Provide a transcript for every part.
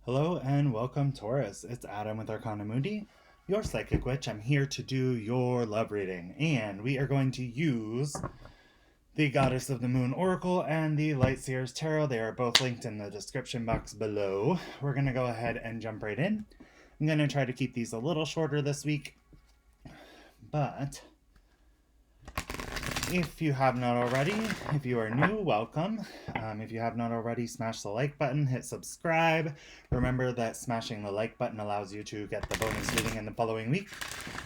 Hello and welcome, Taurus. It's Adam with Arcana Mundi, your psychic witch. I'm here to do your love reading, and we are going to use the Goddess of the Moon Oracle and the Lightseer's Tarot. They are both linked in the description box below. We're going to go ahead and jump right in. I'm going to try to keep these a little shorter this week, but if you have not already, if you are new, welcome. If you have not already, smash the like button, hit subscribe. Remember that smashing the like button allows you to get the bonus reading in the following week.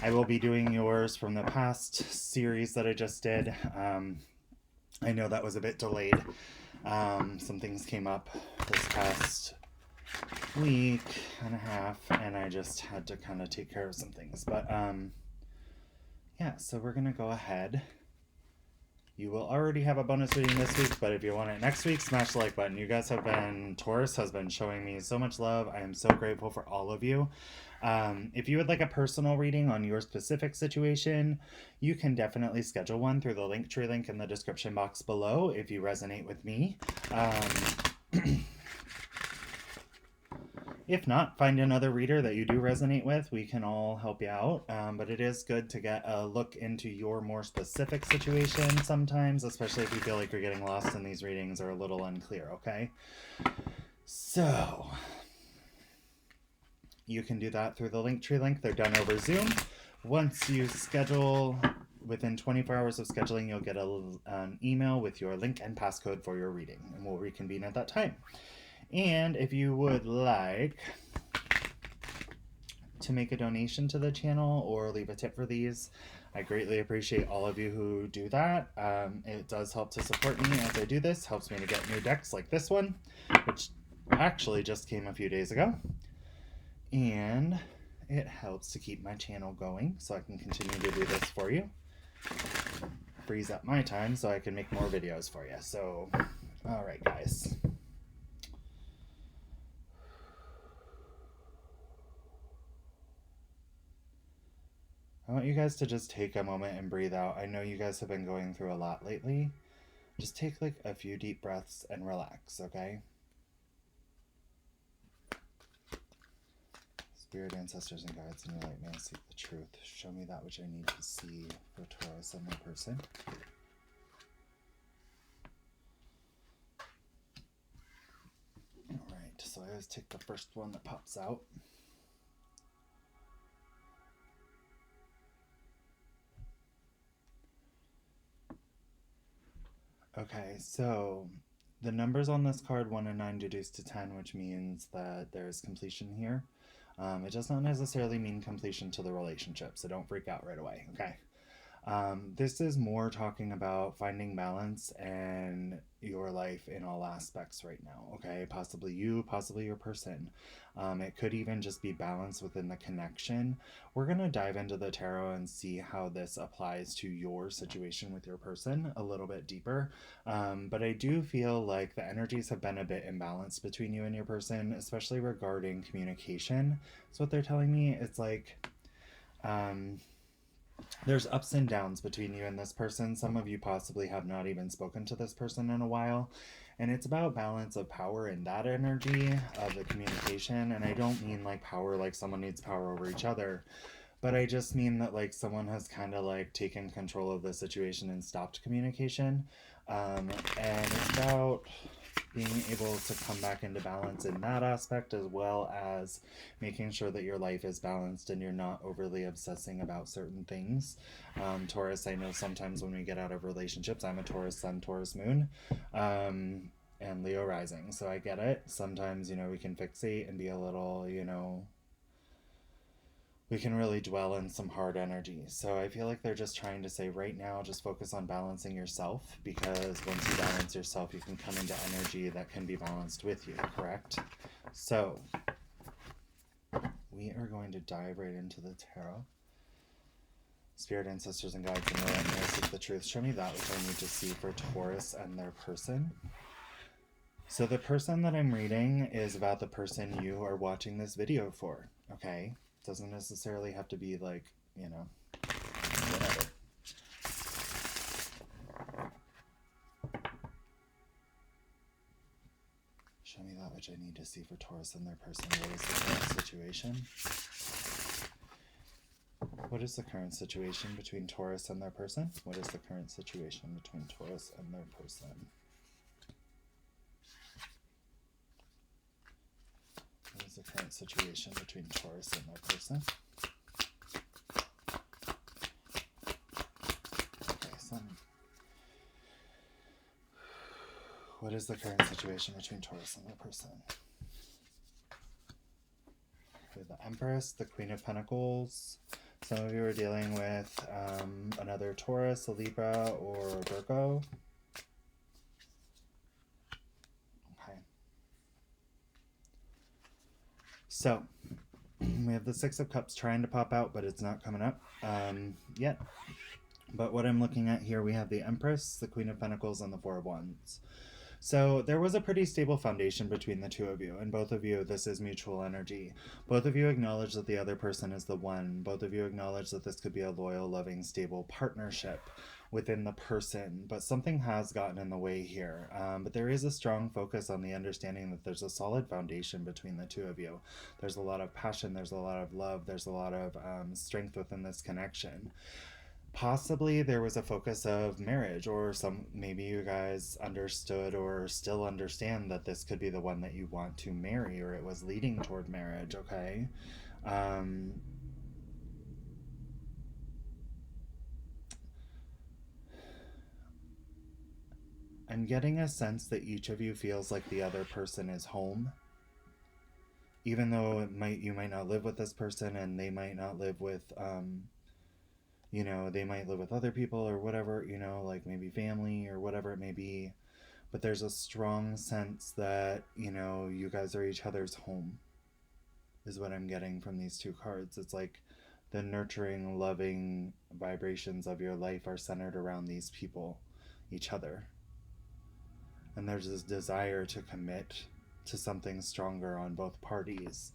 I will be doing yours from the past series that I just did. I know that was a bit delayed. Some things came up this past week and a half, and I just had to kind of take care of some things. But yeah, so we're going to go ahead. You will already have a bonus reading this week, but if you want it next week, smash the like button. You guys have been, Taurus has been showing me so much love. I am so grateful for all of you. If you would like a personal reading on your specific situation, you can definitely schedule one through the Linktree link in the description box below if you resonate with me. If not, find another reader that you do resonate with. We can all help you out. But it is good to get a look into your more specific situation sometimes, especially if you feel like you're getting lost in these readings or a little unclear, okay? So, you can do that through the Linktree link. They're done over Zoom. Once you schedule, within 24 hours of scheduling, you'll get an email with your link and passcode for your reading, and we'll reconvene at that time. And if you would like to make a donation to the channel or leave a tip for these, I greatly appreciate all of you who do that. It does help to support me as I do this. Helps me to get new decks like this one, which actually just came a few days ago. And it helps to keep my channel going so I can continue to do this for you. Frees up my time so I can make more videos for you. So, all right, guys. I want you guys to just take a moment and breathe out. I know you guys have been going through a lot lately. Just take like a few deep breaths and relax, okay? Spirit, ancestors, and guides in your light, may I seek the truth. Show me that which I need to see for Taurus and my person. Alright, so I always take the first one that pops out. Okay, so the numbers on this card, 1 and 9, deduce to 10, which means that there's completion here. It does not necessarily mean completion to the relationship, so don't freak out right away, okay? This is more talking about finding balance in your life in all aspects right now, okay? Possibly you, possibly your person. It could even just be balance within the connection. We're going to dive into the tarot and see how this applies to your situation with your person a little bit deeper. But I do feel like the energies have been a bit imbalanced between you and your person, especially regarding communication. So what they're telling me, it's like there's ups and downs between you and this person. Some of you possibly have not even spoken to this person in a while. And it's about balance of power in that energy of the communication. And I don't mean like power like someone needs power over each other, but I just mean that like someone has kind of like taken control of the situation and stopped communication. And it's about being able to come back into balance in that aspect, as well as making sure that your life is balanced and you're not overly obsessing about certain things. Taurus, I know sometimes when we get out of relationships, I'm a Taurus sun, Taurus moon, and Leo rising, so I get it. Sometimes, we can fixate and be a little, we can really dwell in some hard energy. So I feel like they're just trying to say right now, just focus on balancing yourself, because once you balance yourself, you can come into energy that can be balanced with you, correct? So we are going to dive right into the tarot. Spirit, ancestors, and guides in your light, may I seek the truth. Show me that which I need to see for Taurus and their person. So the person that I'm reading is about the person you are watching this video for, okay? Doesn't necessarily have to be like, whatever. Show me that which I need to see for Taurus and their person. What is the current situation? What is the current situation between Taurus and their person? What is the current situation between Taurus and their person? What is the current situation between Taurus and their person? Okay, what is the current situation between Taurus and their person? We have the Empress, the Queen of Pentacles. Some of you are dealing with another Taurus, a Libra, or a Virgo. Okay. So, we have the Six of Cups trying to pop out, but it's not coming up yet. But what I'm looking at here, we have the Empress, the Queen of Pentacles, and the Four of Wands. So there was a pretty stable foundation between the two of you, and both of you, this is mutual energy. Both of you acknowledge that the other person is the one. Both of you acknowledge that this could be a loyal, loving, stable partnership within the person, but something has gotten in the way here. But there is a strong focus on the understanding that there's a solid foundation between the two of you. There's a lot of passion, there's a lot of love, there's a lot of strength within this connection. Possibly there was a focus of marriage, or maybe you guys understood or still understand that this could be the one that you want to marry, or it was leading toward marriage, okay? I'm getting a sense that each of you feels like the other person is home. Even though you might not live with this person, and they might not live with you know, they might live with other people or whatever, you know, like maybe family or whatever it may be. But there's a strong sense that, you know, you guys are each other's home, is what I'm getting from these two cards. It's like the nurturing, loving vibrations of your life are centered around these people, each other. And there's this desire to commit to something stronger on both parties.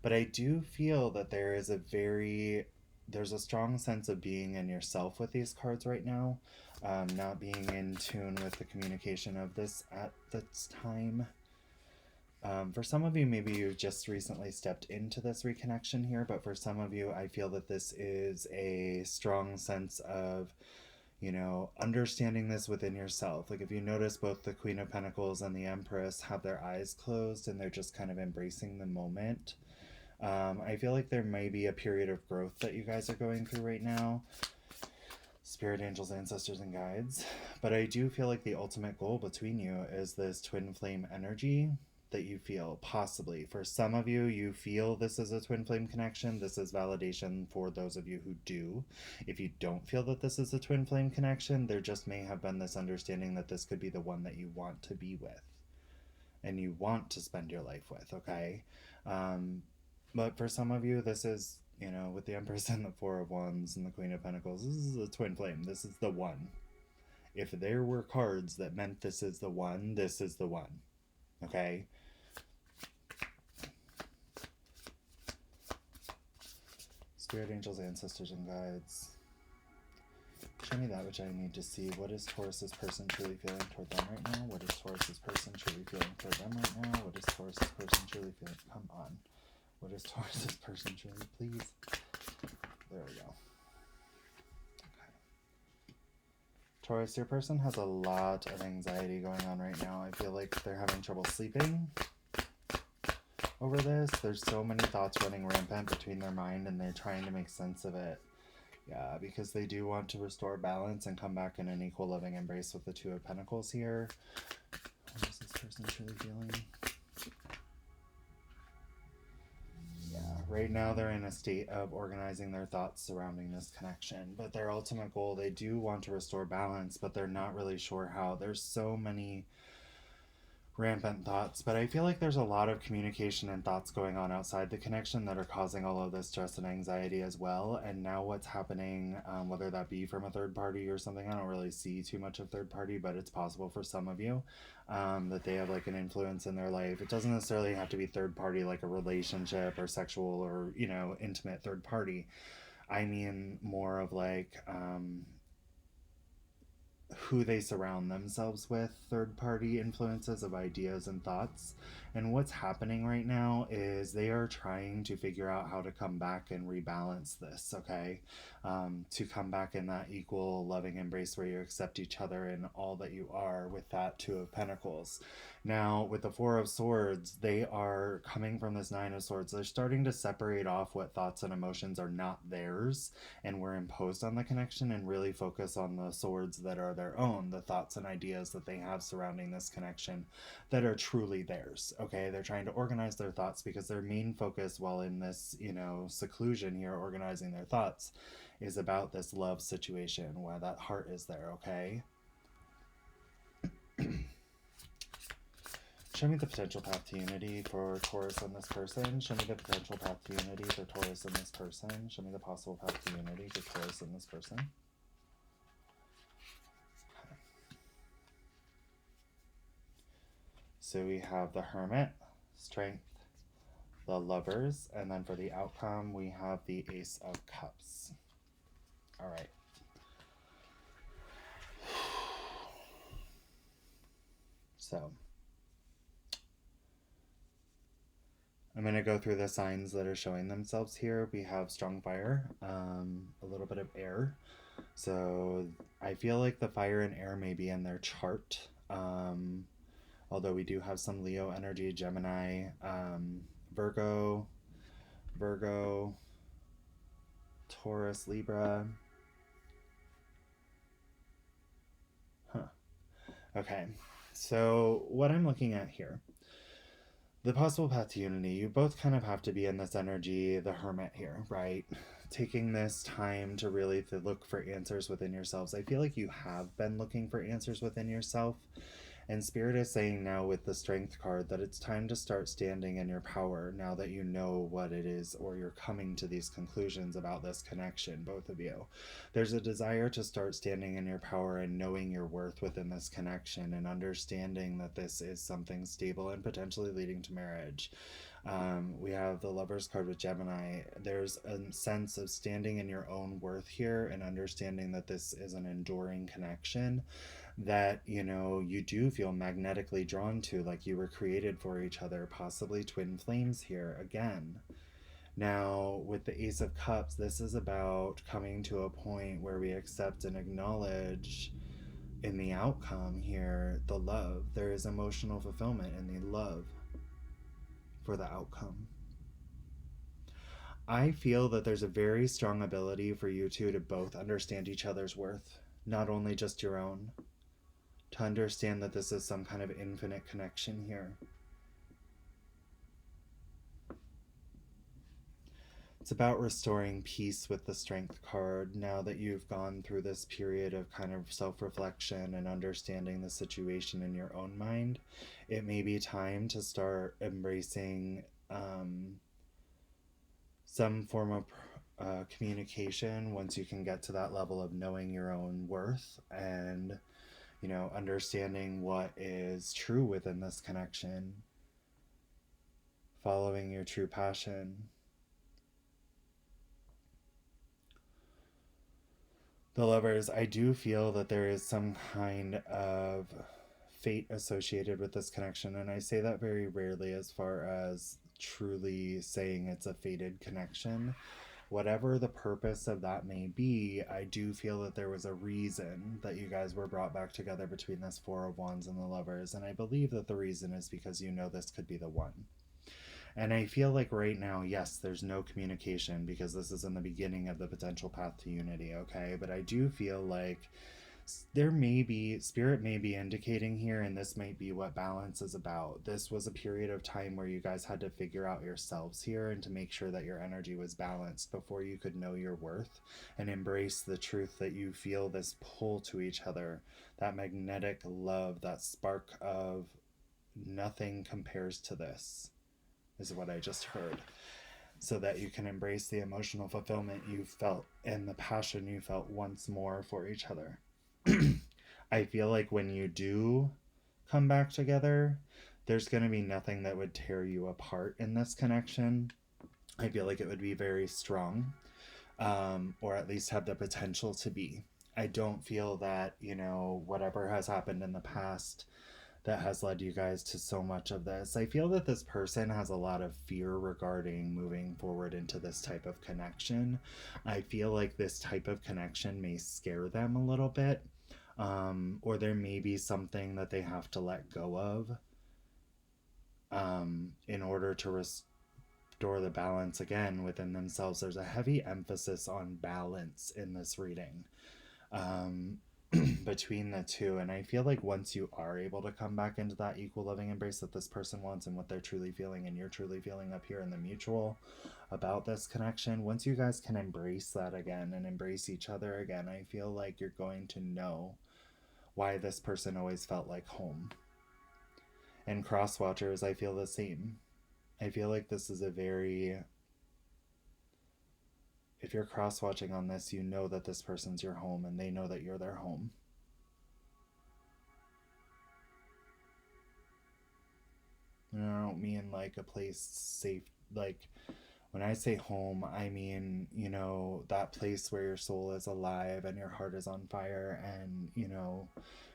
But I do feel that there's a strong sense of being in yourself with these cards right now, not being in tune with the communication of this at this time. For some of you, maybe you just recently stepped into this reconnection here, but for some of you, I feel that this is a strong sense of, you know, understanding this within yourself. Like if you notice, both the Queen of Pentacles and the Empress have their eyes closed and they're just kind of embracing the moment. I feel like there may be a period of growth that you guys are going through right now. Spirit, angels, ancestors, and guides. But I do feel like the ultimate goal between you is this twin flame energy that you feel, possibly. For some of you, you feel this is a twin flame connection. This is validation for those of you who do. If you don't feel that this is a twin flame connection, there just may have been this understanding that this could be the one that you want to be with and you want to spend your life with, okay? But for some of you, this is, you know, with the Empress and the Four of Wands and the Queen of Pentacles, this is a twin flame. This is the one. If there were cards that meant this is the one, this is the one. Okay? Spirit, angels, ancestors, and guides. Show me that which I need to see. What is Taurus's person truly feeling toward them right now? What is Taurus's person truly feeling toward them right now? What is Taurus's person truly feeling? Come on. What is Taurus's person truly, please? There we go. Okay. Taurus, your person has a lot of anxiety going on right now. I feel like they're having trouble sleeping over this. There's so many thoughts running rampant between their mind, and they're trying to make sense of it. Yeah, because they do want to restore balance and come back in an equal, loving embrace with the Two of Pentacles here. What is this person truly feeling? Right now they're in a state of organizing their thoughts surrounding this connection, but their ultimate goal, they do want to restore balance, but they're not really sure how. There's so many rampant thoughts, but I feel like there's a lot of communication and thoughts going on outside the connection that are causing all of this stress and anxiety as well. And now what's happening, whether that be from a third party or something, I don't really see too much of third party, but it's possible for some of you that they have like an influence in their life. It doesn't necessarily have to be third party, like a relationship or sexual or, you know, intimate third party. I mean more of like who they surround themselves with, third party influences of ideas and thoughts. And what's happening right now is they are trying to figure out how to come back and rebalance this, okay? To come back in that equal, loving embrace where you accept each other in all that you are with that Two of Pentacles. Now, with the Four of Swords, they are coming from this Nine of Swords. They're starting to separate off what thoughts and emotions are not theirs and were imposed on the connection, and really focus on the swords that are their own, the thoughts and ideas that they have surrounding this connection that are truly theirs. Okay, they're trying to organize their thoughts because their main focus while in this, seclusion here, organizing their thoughts, is about this love situation where that heart is there. Okay. Show me the potential path to unity for Taurus and this person. Show me the potential path to unity for Taurus and this person. Show me the possible path to unity for Taurus and this person. So we have the Hermit, Strength, the Lovers, and then for the outcome, we have the Ace of Cups. All right. So I'm going to go through the signs that are showing themselves here. We have strong fire, a little bit of air. So I feel like the fire and air may be in their chart. Although we do have some Leo energy, Gemini, Virgo, Taurus, Libra. Okay, so what I'm looking at here, the possible path to unity, you both kind of have to be in this energy, the Hermit here, right? Taking this time to really look for answers within yourselves. I feel like you have been looking for answers within yourself. And Spirit is saying now with the Strength card that it's time to start standing in your power now that you know what it is, or you're coming to these conclusions about this connection, both of you. There's a desire to start standing in your power and knowing your worth within this connection and understanding that this is something stable and potentially leading to marriage. We have the Lovers card with Gemini. There's a sense of standing in your own worth here and understanding that this is an enduring connection that you do feel magnetically drawn to, like you were created for each other, possibly twin flames here again. Now with the Ace of Cups, this is about coming to a point where we accept and acknowledge in the outcome here the love. There is emotional fulfillment in the love for the outcome. I feel that there's a very strong ability for you two to both understand each other's worth, not only just your own, to understand that this is some kind of infinite connection here. It's about restoring peace with the Strength card now that you've gone through this period of kind of self-reflection and understanding the situation in your own mind. It may be time to start embracing some form of communication once you can get to that level of knowing your own worth and understanding what is true within this connection, following your true passion. The Lovers, I do feel that there is some kind of fate associated with this connection, and I say that very rarely as far as truly saying it's a fated connection. Whatever the purpose of that may be, I do feel that there was a reason that you guys were brought back together between this Four of Wands and the Lovers, and I believe that the reason is because this could be the one. And I feel like right now, yes, there's no communication because this is in the beginning of the potential path to unity, okay? But I do feel like Spirit may be indicating here, and this might be what balance is about. This was a period of time where you guys had to figure out yourselves here and to make sure that your energy was balanced before you could know your worth and embrace the truth that you feel this pull to each other, that magnetic love, that spark of nothing compares to this, is what I just heard. So that you can embrace the emotional fulfillment you felt and the passion you felt once more for each other. I feel like when you do come back together, there's going to be nothing that would tear you apart in this connection. I feel like it would be very strong, or at least have the potential to be. I don't feel that, whatever has happened in the past that has led you guys to so much of this. I feel that this person has a lot of fear regarding moving forward into this type of connection. I feel like this type of connection may scare them a little bit, or there may be something that they have to let go of in order to restore the balance again within themselves. There's a heavy emphasis on balance in this reading. Um, between the two. And I feel like once you are able to come back into that equal loving embrace that this person wants and what they're truly feeling and you're truly feeling up here in the mutual about this connection, once you guys can embrace that again and embrace each other again, I feel like you're going to know why this person always felt like home. And cross watchers, I feel the same. I feel like this is a very, if you're cross watching on this, you know that this person's your home and they know that you're their home. And I don't mean like a place safe, like when I say home, I mean, that place where your soul is alive and your heart is on fire and,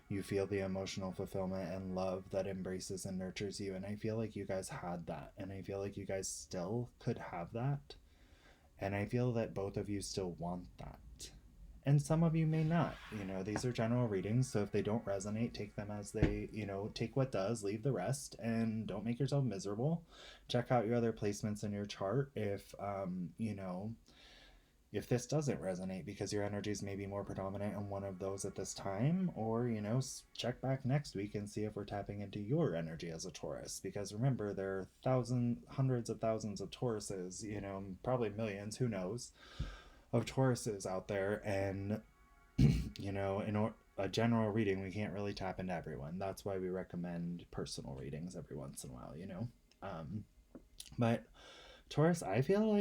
you feel the emotional fulfillment and love that embraces and nurtures you. And I feel like you guys had that. And I feel like you guys still could have that. And I feel that both of you still want that. And some of you may not. These are general readings, so if they don't resonate, take them as they, take what does, leave the rest, and don't make yourself miserable. Check out your other placements in your chart if this doesn't resonate because your energies may be more predominant in one of those at this time, or check back next week and see if we're tapping into your energy as a Taurus, because remember, there are hundreds of thousands of Tauruses, probably millions, who knows, of Tauruses out there. And a general reading, we can't really tap into everyone. That's why we recommend personal readings every once in a while. But Taurus, I feel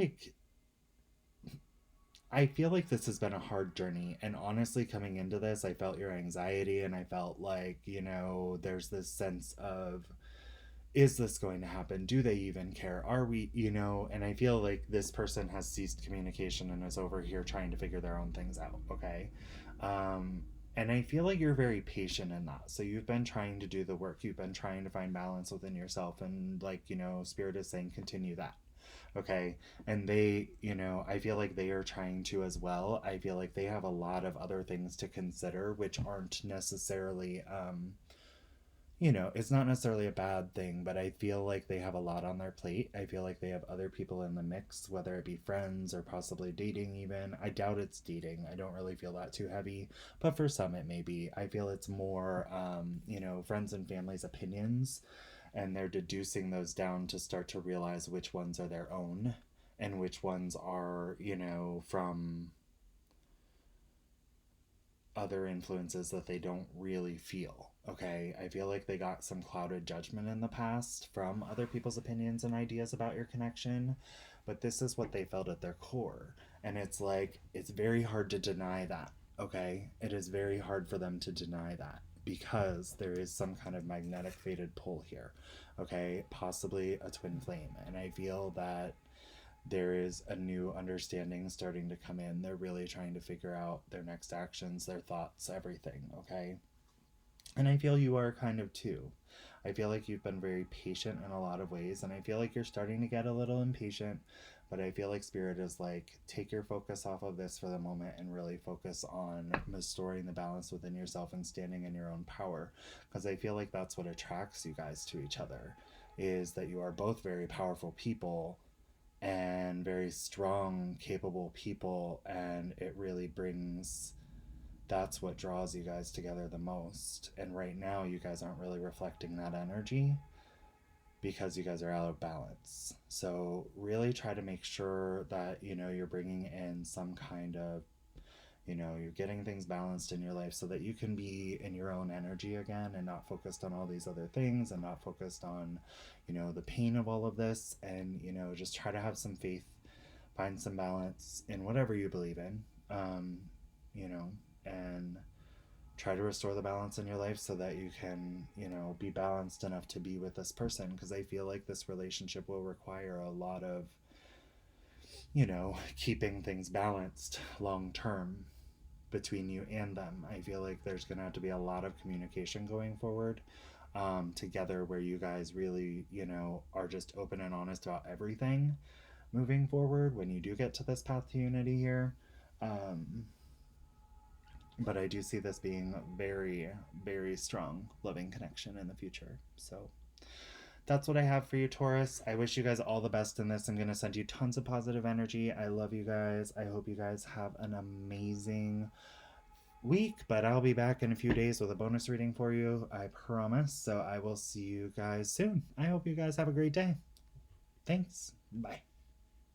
like this has been a hard journey. And honestly, coming into this, I felt your anxiety and I felt like, there's this sense of, is this going to happen? Do they even care? Are we, and I feel like this person has ceased communication and is over here trying to figure their own things out. Okay. Um, and I feel like you're very patient in that. So you've been trying to do the work, you've been trying to find balance within yourself. And like, Spirit is saying, continue that. Okay. And they, I feel like they are trying to as well. I feel like they have a lot of other things to consider, which aren't necessarily, it's not necessarily a bad thing, but I feel like they have a lot on their plate. I feel like they have other people in the mix, whether it be friends or possibly dating even. I doubt it's dating. I don't really feel that too heavy, but for some it may be. I feel it's more, friends and family's opinions, and they're deducing those down to start to realize which ones are their own and which ones are, from other influences that they don't really feel. Okay, I feel like they got some clouded judgment in the past from other people's opinions and ideas about your connection, but this is what they felt at their core. And it's like, it's very hard to deny that. Okay, it is very hard for them to deny that because there is some kind of magnetic fated pull here. Okay, possibly a twin flame. And I feel that there is a new understanding starting to come in. They're really trying to figure out their next actions, their thoughts, everything, okay? And I feel you are kind of too. I feel like you've been very patient in a lot of ways, and I feel like you're starting to get a little impatient, but I feel like Spirit is like, take your focus off of this for the moment and really focus on restoring the balance within yourself and standing in your own power. Because I feel like that's what attracts you guys to each other, is that you are both very powerful people and very strong, capable people, and it really brings, that's what draws you guys together the most. And right now, you guys aren't really reflecting that energy because you guys are out of balance. So really try to make sure that you're bringing in some kind of, you're getting things balanced in your life so that you can be in your own energy again and not focused on all these other things and not focused on, the pain of all of this. And, just try to have some faith, find some balance in whatever you believe in, you know, and try to restore the balance in your life so that you can, be balanced enough to be with this person. Because I feel like this relationship will require a lot of, keeping things balanced long term between you and them. I feel like there's going to have to be a lot of communication going forward together, where you guys really, are just open and honest about everything moving forward when you do get to this path to unity here. But I do see this being a very, very strong, loving connection in the future. So that's what I have for you, Taurus. I wish you guys all the best in this. I'm going to send you tons of positive energy. I love you guys. I hope you guys have an amazing week, but I'll be back in a few days with a bonus reading for you, I promise. So I will see you guys soon. I hope you guys have a great day. Thanks. Bye.